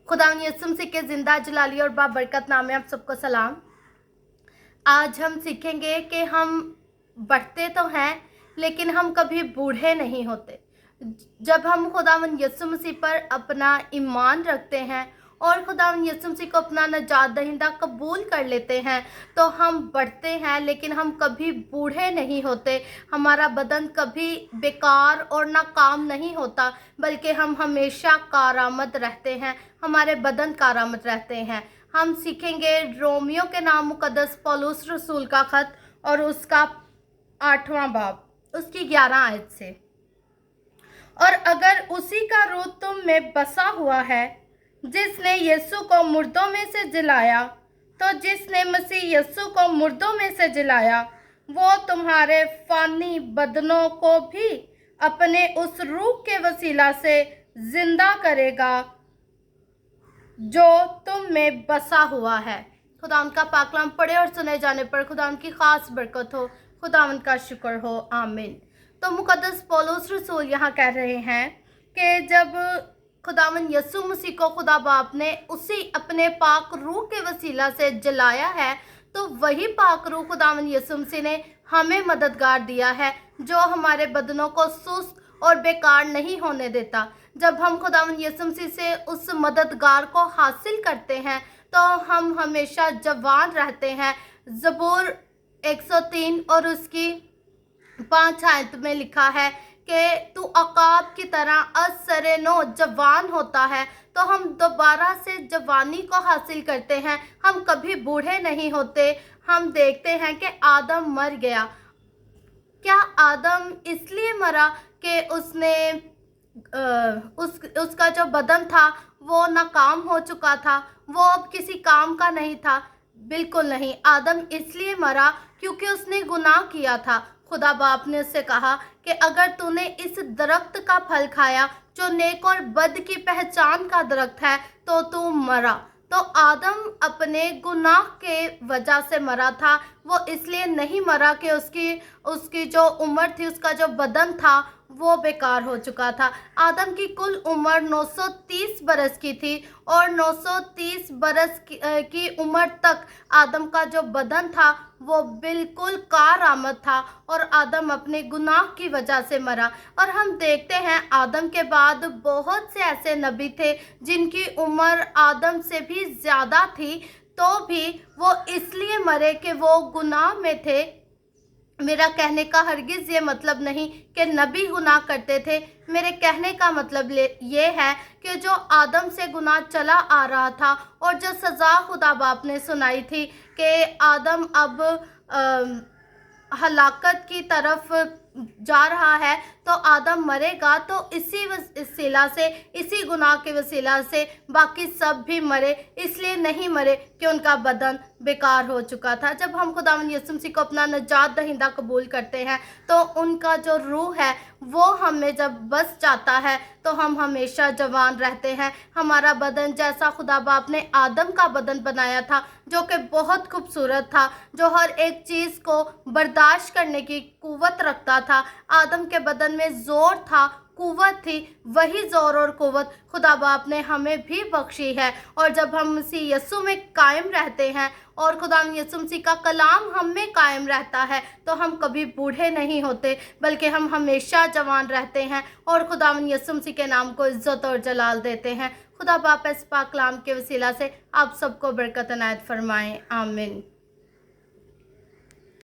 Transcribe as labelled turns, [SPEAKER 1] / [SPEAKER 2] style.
[SPEAKER 1] खुदावंद यीशु मसीह के जिंदा जलाली और बाबरकत नाम में आप सबको सलाम। आज हम सीखेंगे कि हम बढ़ते तो हैं लेकिन हम कभी बूढ़े नहीं होते। जब हम खुदावंद यीशु मसीह पर अपना ईमान रखते हैं और खुदावंद यीशु मसीह को अपना नजात दहिंदा कबूल कर लेते हैं तो हम बढ़ते हैं लेकिन हम कभी बूढ़े नहीं होते। हमारा बदन कभी बेकार और नाकाम नहीं होता बल्कि हम हमेशा कारामद रहते हैं, हमारे बदन कारामद रहते हैं। हम सीखेंगे रोमियो के नाम मुकद्दस पौलुस रसूल का खत और उसका 8वां बाब उसकी 11 आयत से। और अगर उसी का रूह तुम में बसा हुआ है जिसने यीशु को मुर्दों में से जिलाया, तो जिसने मसीह यीशु को मुर्दों में से जिलाया वो तुम्हारे फानी बदनों को भी अपने उस रूह के वसीला से जिंदा करेगा जो तुम में बसा हुआ है। खुदावंद का पाक कलाम पढ़े और सुने जाने पर खुदावंद की खास बरकत हो, खुदावंद का शुक्र हो, आमीन। तो मुकद्दस पौलुस रसूल यहाँ कह रहे हैं कि जब खुदावंद यीशु मसीह को खुदा बाप ने उसी अपने पाक रूह के वसीला से जलाया है तो वही पाक रूह खुदावंद यीशु मसीह ने हमें मददगार दिया है जो हमारे बदनों को सुस्त और बेकार नहीं होने देता। जब हम खुदावंद यीशु मसीह से उस मददगार को हासिल करते हैं तो हम हमेशा जवान रहते हैं। ज़बूर 103 और उसकी 5 आयत में लिखा है कि तू अकाब की तरह असरे नो जवान होता है। तो हम दोबारा से जवानी को हासिल करते हैं, हम कभी बूढ़े नहीं होते। हम देखते हैं कि आदम मर गया। क्या आदम इसलिए मरा कि उसने उसका जो बदन था वो नाकाम हो चुका था, वो अब किसी काम का नहीं था? बिल्कुल नहीं। आदम इसलिए मरा क्योंकि उसने गुनाह किया था। खुदा बाप ने उससे कहा कि अगर तूने इस दरख्त का फल खाया जो नेक और बद की पहचान का दरख्त है तो तू मरा। तो आदम अपने गुनाह के वजह से मरा था। वो इसलिए नहीं मरा कि उसकी जो उम्र थी, उसका जो बदन था वो बेकार हो चुका था। आदम की कुल उम्र 930 बरस की थी और 930 बरस की उम्र तक आदम का जो बदन था वो बिल्कुल कारआमद था और आदम अपने गुनाह की वजह से मरा। और हम देखते हैं आदम के बाद बहुत से ऐसे नबी थे जिनकी उम्र आदम से भी ज़्यादा थी, तो भी वो इसलिए मरे कि वो गुनाह में थे। मेरा कहने का हरगिज़ ये मतलब नहीं कि नबी गुनाह करते थे। मेरे कहने का मतलब ये है कि जो आदम से गुनाह चला आ रहा था और जो सज़ा खुदा बाप ने सुनाई थी कि आदम अब हलाकत की तरफ जा रहा है तो आदम मरेगा, तो इसी वसीला से, इसी गुनाह के वसीला से बाकी सब भी मरे। इसलिए नहीं मरे कि उनका बदन बेकार हो चुका था। जब हम खुदावंद यीशु मसीह को अपना नजात दहिंदा कबूल करते हैं तो उनका जो रूह है वो हमें जब बस जाता है तो हम हमेशा जवान रहते हैं। हमारा बदन जैसा खुदा बाप ने आदम का बदन बनाया था जो कि बहुत खूबसूरत था, जो हर एक चीज़ को बर्दाश्त करने की कुव्वत रखता था। आदम के बदन में ज़ोर था, कुव्वत थी। वही ज़ोर और कुव्वत खुदा बाप ने हमें भी बख्शी है। और जब हम मसीह यीशु में कायम रहते हैं और खुदा यीशु मसीह का कलाम हम में कायम रहता है तो हम कभी बूढ़े नहीं होते बल्कि हम हमेशा जवान रहते हैं और खुदा यीशु मसीह के नाम को इज़्ज़त और जलाल देते हैं। खुदा बाप इस पाक कलाम के वसीला से आप सबको बरकत इनायत फरमाएं, आमीन।